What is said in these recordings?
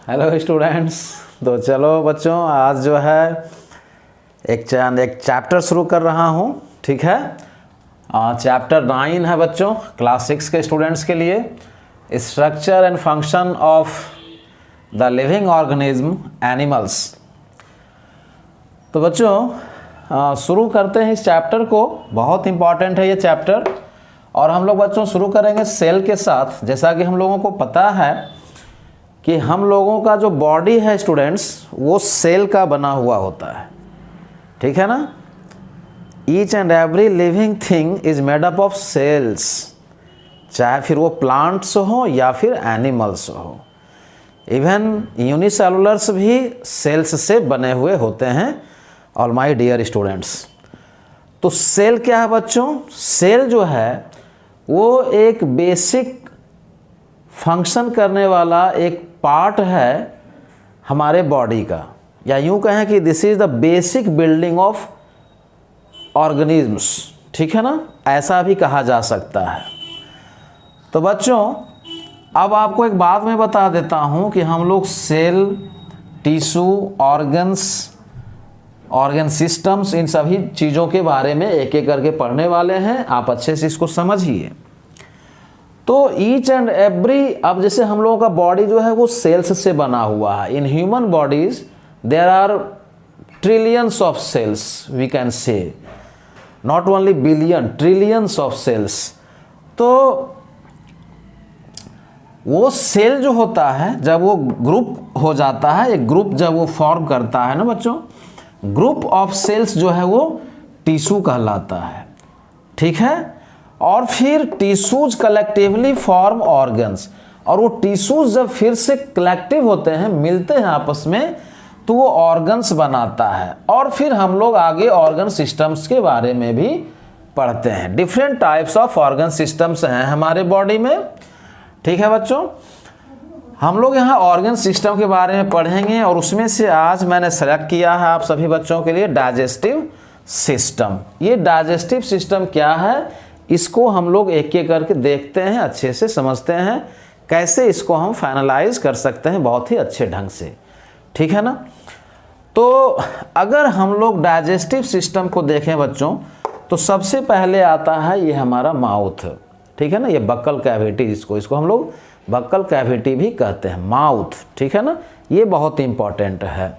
Hello students. तो चलो बच्चों, आज जो है एक चैप्टर शुरू कर रहा हूँ। ठीक है, चैप्टर 9 है बच्चों, क्लास 6 के स्टूडेंट्स के लिए। Structure and function of the living organism animals. तो बच्चों शुरू करते हैं इस चैप्टर को। बहुत इम्पॉर्टेंट है ये चैप्टर। और हम लोग बच्चों शुरू करेंगे सेल के साथ। जैसा कि हम लोगों को पता है कि हम लोगों का जो बॉडी है स्टूडेंट्स, वो सेल का बना हुआ होता है। ठीक है ना। Each and every living thing is made up of cells, चाहे फिर वो प्लांट्स हो या फिर एनिमल्स हो। इवन यूनिसेलुलर्स भी सेल्स से बने हुए होते हैं। ऑल माय डियर स्टूडेंट्स, तो सेल क्या है बच्चों? सेल जो है वो एक बेसिक फंक्शन करने वाला एक पार्ट है हमारे बॉडी का, या यूं कहें कि this is the basic building of organisms. ठीक है ना, ऐसा भी कहा जा सकता है। तो बच्चों अब आपको एक बात मैं बता देता हूं कि हम लोग सेल, टिश्यू, ऑर्गन सिस्टम्स, इन सभी चीज़ों के बारे में एक एक करके पढ़ने वाले हैं। आप अच्छे से इसको समझिए। तो ईच एंड एवरी, अब जैसे हम लोगों का बॉडी जो है वो सेल्स से बना हुआ है। In human bodies there are trillions of cells, we can say, not only billion, trillions of cells. तो वो सेल जो होता है, जब वो ग्रुप हो जाता है, एक ग्रुप जब वो फॉर्म करता है ना बच्चों, ग्रुप ऑफ सेल्स जो है वो टिश्यू कहलाता है। ठीक है। और फिर टिश्यूज कलेक्टिवली फॉर्म ऑर्गन्स, और वो टिश्यूज जब फिर से कलेक्टिव होते हैं, मिलते हैं आपस में, तो वो ऑर्गन्स बनाता है। और फिर हम लोग आगे ऑर्गन सिस्टम्स के बारे में भी पढ़ते हैं। Different types of organ systems हैं हमारे बॉडी में। ठीक है बच्चों, हम लोग यहाँ ऑर्गन सिस्टम के बारे में पढ़ेंगे, और उसमें से आज मैंने सेलेक्ट किया है आप सभी बच्चों के लिए डाइजेस्टिव सिस्टम। ये डाइजेस्टिव सिस्टम क्या है, इसको हम लोग एक एक करके देखते हैं, अच्छे से समझते हैं, कैसे इसको हम फाइनलाइज कर सकते हैं बहुत ही अच्छे ढंग से। ठीक है ना। तो अगर हम लोग डाइजेस्टिव सिस्टम को देखें बच्चों, तो सबसे पहले आता है ये हमारा माउथ। ठीक है ना, ये बक्कल कैविटी, इसको हम लोग बक्कल कैविटी भी कहते हैं, माउथ। ठीक है ना, ये बहुत इंपॉर्टेंट है।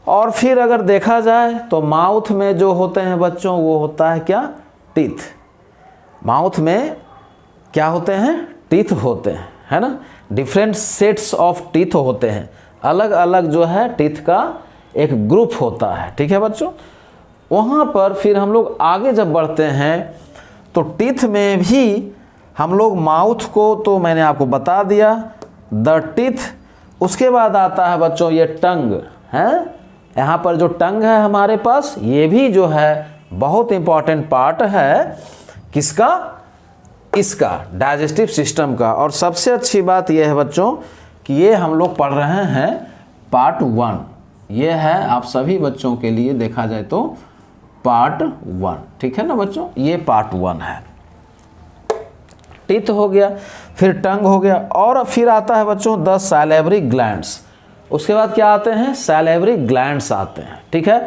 और फिर अगर देखा जाए तो माउथ में जो होते हैं बच्चों, वो होता है क्या? टीथ। माउथ में क्या होते हैं? टीथ होते हैं, है ना। डिफरेंट सेट्स ऑफ टीथ होते हैं, अलग अलग जो है टीथ का एक ग्रुप होता है। ठीक है बच्चों। वहाँ पर फिर हम लोग आगे जब बढ़ते हैं तो टीथ में भी हम लोग माउथ को तो मैंने आपको बता दिया, द टीथ। उसके बाद आता है बच्चों ये टंग है। यहाँ पर जो टंग है हमारे पास, ये भी जो है बहुत इंपॉर्टेंट पार्ट है। किसका? इसका, डाइजेस्टिव सिस्टम का। और सबसे अच्छी बात यह है बच्चों कि ये हम लोग पढ़ रहे हैं पार्ट 1। ये है आप सभी बच्चों के लिए देखा जाए तो पार्ट 1। ठीक है ना बच्चों, ये पार्ट 1 है। टीथ हो गया, फिर टंग हो गया, और फिर आता है बच्चों द सैलिवरी ग्लैंड्स। उसके बाद क्या आते हैं? सैलिवरी ग्लैंड्स आते हैं। ठीक है।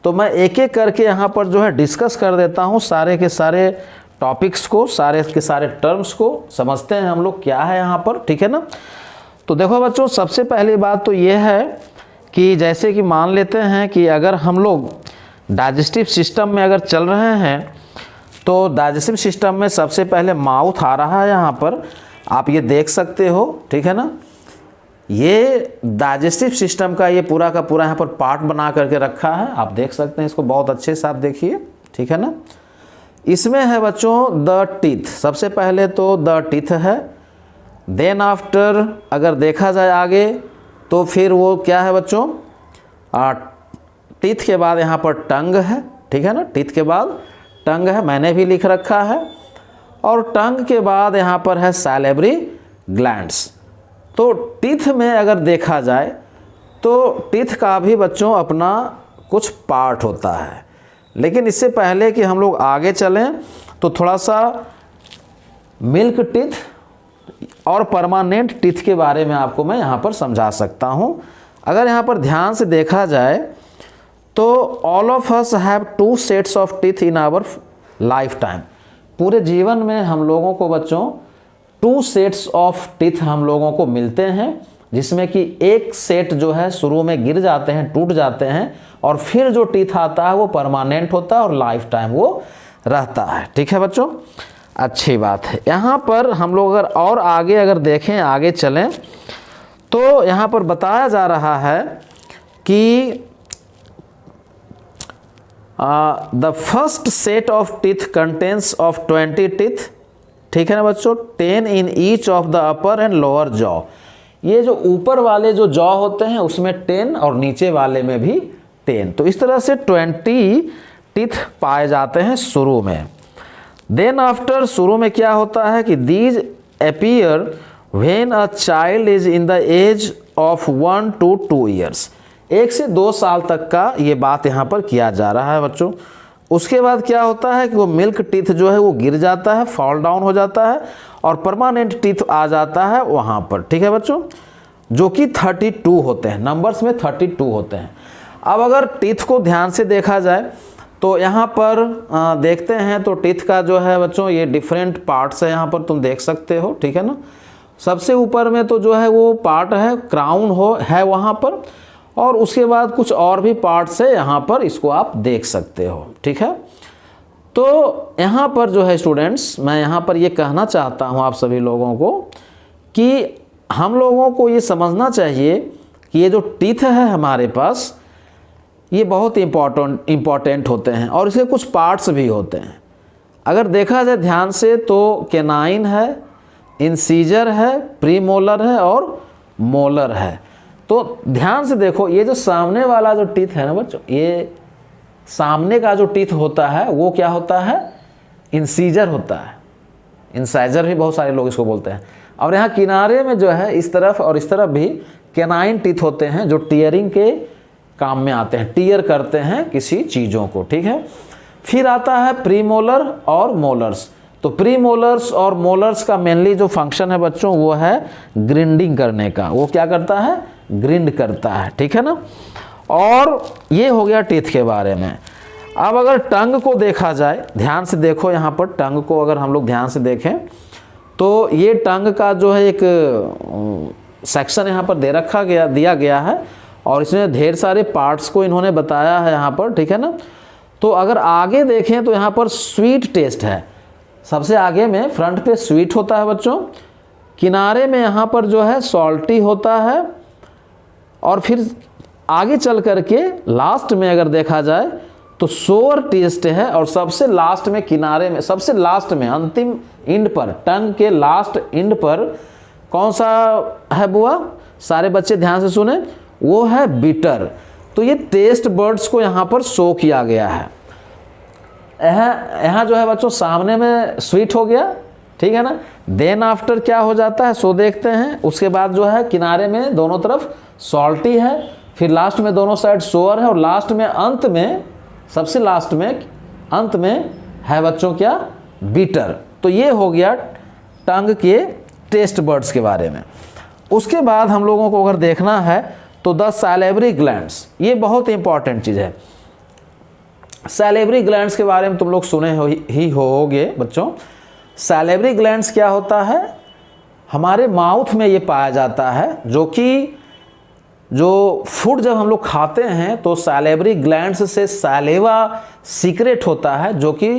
तो मैं एक एक करके यहाँ पर जो है डिस्कस कर देता हूँ सारे के सारे टॉपिक्स को, सारे के सारे टर्म्स को समझते हैं हम लोग क्या है यहाँ पर। ठीक है ना। तो देखो बच्चों, सबसे पहली बात तो ये है कि जैसे कि मान लेते हैं कि अगर हम लोग डाइजेस्टिव सिस्टम में अगर चल रहे हैं, तो डाइजेस्टिव सिस्टम में सबसे पहले माउथ आ रहा है यहाँ पर, आप ये देख सकते हो। ठीक है ना। ये डाइजेस्टिव सिस्टम का ये पूरा का पूरा यहाँ पर पार्ट बना करके रखा है, आप देख सकते हैं इसको बहुत अच्छे से, आप देखिए। ठीक है ना। इसमें है बच्चों द टीथ। सबसे पहले तो द टीथ है। देन आफ्टर अगर देखा जाए आगे तो फिर वो क्या है बच्चों? टीथ के बाद यहाँ पर टंग है। ठीक है ना, टीथ के बाद टंग है, मैंने भी लिख रखा है। और टंग के बाद यहाँ पर है सैलिवरी ग्लैंड्स। तो टीथ में अगर देखा जाए तो टीथ का भी बच्चों अपना कुछ पार्ट होता है। लेकिन इससे पहले कि हम लोग आगे चलें तो थोड़ा सा मिल्क टीथ और परमानेंट टीथ के बारे में आपको मैं यहाँ पर समझा सकता हूँ। अगर यहाँ पर ध्यान से देखा जाए तो all of us have 2 sets of teeth in our lifetime. पूरे जीवन में हम लोगों को बच्चों 2 सेट्स ऑफ टीथ हम लोगों को मिलते हैं, जिसमें कि एक सेट जो है शुरू में गिर जाते हैं, टूट जाते हैं, और फिर जो टीथ आता है वो परमानेंट होता है और लाइफ टाइम वो रहता है। ठीक है बच्चों, अच्छी बात है। यहाँ पर हम लोग अगर और आगे अगर देखें, आगे चलें, तो यहाँ पर बताया जा रहा है कि the first set of teeth contains of 20 teeth. ठीक है ना बच्चों, 10 in each of the upper and lower jaw. ये जो ऊपर वाले जो जॉ होते हैं उसमें 10 और नीचे वाले में भी 10, तो इस तरह से 20 टीथ पाए जाते हैं शुरू में। देन आफ्टर, शुरू में क्या होता है कि these appear when a child is in the age of 1 to 2 years. 1 से 2 साल तक का ये बात यहाँ पर किया जा रहा है बच्चों। उसके बाद क्या होता है कि वो मिल्क टीथ जो है वो गिर जाता है, फॉल डाउन हो जाता है, और परमानेंट टीथ आ जाता है वहाँ पर। ठीक है बच्चों, जो कि 32 होते हैं, नंबर्स में 32 होते हैं। अब अगर टीथ को ध्यान से देखा जाए तो यहाँ पर देखते हैं तो टीथ का जो है बच्चों ये डिफरेंट पार्ट्स है, यहाँ पर तुम देख सकते हो। ठीक है ना, सबसे ऊपर में तो जो है वो पार्ट है, क्राउन है वहाँ पर, और उसके बाद कुछ और भी पार्ट्स है यहाँ पर, इसको आप देख सकते हो। ठीक है, तो यहाँ पर जो है स्टूडेंट्स, मैं यहाँ पर ये कहना चाहता हूँ आप सभी लोगों को कि हम लोगों को ये समझना चाहिए कि ये जो टीथ है हमारे पास, ये बहुत इम्पॉर्टेंट होते हैं, और इसके कुछ पार्ट्स भी होते हैं। अगर देखा जाए ध्यान से तो कैनाइन है, इंसीजर है, प्रीमोलर है और मोलर है। तो ध्यान से देखो, ये जो सामने वाला जो टीथ है ना बच्चों, ये सामने का जो टीथ होता है वो क्या होता है, इंसीजर होता है। इंसाइजर भी बहुत सारे लोग इसको बोलते हैं। और यहाँ किनारे में जो है इस तरफ और इस तरफ भी कैनाइन टीथ होते हैं, जो टीयरिंग के काम में आते हैं, टीयर करते हैं किसी चीज़ों को। ठीक है, फिर आता है प्रीमोलर और मोलर्स। तो प्रीमोलर्स और मोलर्स का मेनली जो फंक्शन है बच्चों वो है ग्रिंडिंग करने का। वो क्या करता है, ग्रिंड करता है। ठीक है ना, और ये हो गया टीथ के बारे में। अब अगर टंग को देखा जाए, ध्यान से देखो, यहाँ पर टंग को अगर हम लोग ध्यान से देखें तो ये टंग का जो है एक सेक्शन यहाँ पर दिया गया है, और इसमें ढेर सारे पार्ट्स को इन्होंने बताया है यहाँ पर। ठीक है ना, तो अगर आगे देखें तो यहाँ पर स्वीट टेस्ट है, सबसे आगे में फ्रंट पे स्वीट होता है बच्चों, किनारे में यहाँ पर जो है सॉल्टी होता है, और फिर आगे चल करके लास्ट में अगर देखा जाए तो सोअर टेस्ट है, और सबसे लास्ट में किनारे में, सबसे लास्ट में अंतिम इंड पर, टंग के लास्ट इंड पर कौन सा है बुआ, सारे बच्चे ध्यान से सुने, वो है बिटर। तो ये टेस्ट बर्ड्स को यहाँ पर शो किया गया है। यहाँ जो है बच्चों सामने में स्वीट हो गया, ठीक है ना। देन आफ्टर क्या हो जाता है सो देखते हैं। उसके बाद जो है किनारे में दोनों तरफ सॉल्टी है, फिर लास्ट में दोनों साइड सोअर है, और लास्ट में अंत में, सबसे लास्ट में अंत में है बच्चों क्या, बीटर। तो ये हो गया टंग के टेस्ट बर्ड्स के बारे में। उसके बाद हम लोगों को अगर देखना है तो द सैलिवरी ग्लैंड्स, ये बहुत इंपॉर्टेंट चीज़ है। सैलिवरी ग्लैंड्स के बारे में तुम लोग सुने ही होगे बच्चों। सैलिवरी ग्लैंड्स क्या होता है, हमारे माउथ में ये पाया जाता है, जो कि जो फूड जब हम लोग खाते हैं तो सैलिवरी ग्लैंड्स से सैलेवा सीक्रेट होता है, जो कि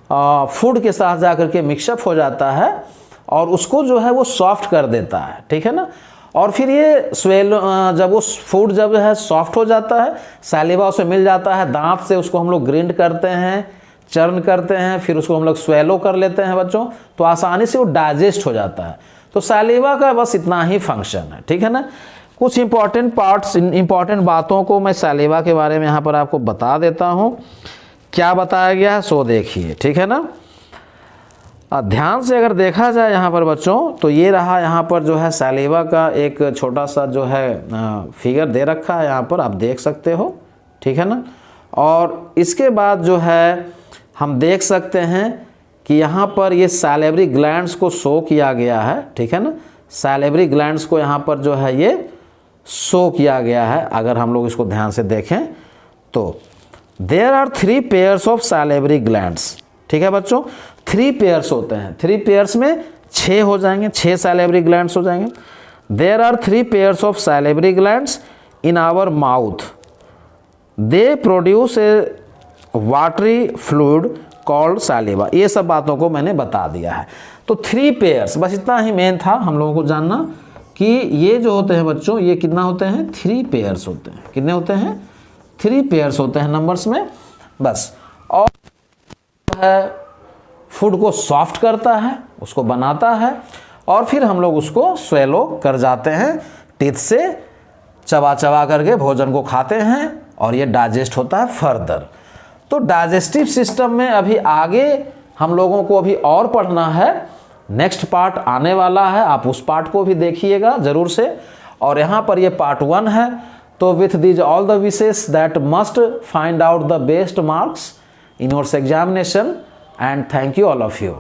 फूड के साथ जाकर के मिक्सअप हो जाता है और उसको जो है वो सॉफ्ट कर देता है, ठीक है ना। और फिर ये जब वो फूड जब है सॉफ्ट हो जाता है, सैलेवा उसमें मिल जाता है, दांत से उसको हम लोग ग्रिंड करते हैं, चर्न करते हैं, फिर उसको हम लोग स्वेलो कर लेते हैं बच्चों, तो आसानी से वो डाइजेस्ट हो जाता है। तो सैलेवा का बस इतना ही फंक्शन है, ठीक है ना। कुछ इंपॉर्टेंट पार्ट्स, इंपॉर्टेंट बातों को मैं सैलेवा के बारे में यहाँ पर आपको बता देता हूँ। क्या बताया गया है सो देखिए, ठीक है ना। ध्यान से अगर देखा जाए यहाँ पर बच्चों, तो ये रहा यहाँ पर जो है सैलेवा का एक छोटा सा जो है फिगर दे रखा है, यहाँ पर आप देख सकते हो, ठीक है ना। और इसके बाद जो है हम देख सकते हैं कि यहाँ पर ये सैलिवरी ग्लैंड्स को शो किया गया है, ठीक है ना, सैलिवरी ग्लैंड्स को यहाँ पर जो है ये शो किया गया है। अगर हम लोग इसको ध्यान से देखें तो there are 3 pairs of salivary glands, ठीक है बच्चों, 3 पेयर्स होते हैं, 3 पेयर्स में 6 हो जाएंगे, 6 सैलिवरी ग्लैंड्स हो जाएंगे। There are 3 pairs of salivary glands in our mouth, they produce a watery fluid called saliva. ये सब बातों को मैंने बता दिया है। तो 3 पेयर्स, बस इतना ही मेन था हम लोगों को जानना कि ये जो होते हैं बच्चों, ये कितना होते हैं, 3 पेयर्स होते हैं। कितने होते हैं, 3 पेयर्स होते हैं नंबर्स में, बस। और है फूड को सॉफ्ट करता है, उसको बनाता है, और फिर हम लोग उसको स्वेलो कर जाते हैं, टीथ से चबा चबा करके भोजन को खाते हैं, और ये डाइजेस्ट होता है फर्दर। तो डाइजेस्टिव सिस्टम में अभी आगे हम लोगों को अभी और पढ़ना है, नेक्स्ट पार्ट आने वाला है, आप उस पार्ट को भी देखिएगा ज़रूर से। और यहाँ पर ये पार्ट 1 है। तो with these all the wishes that must find out the best marks in your examination, and thank you all of you.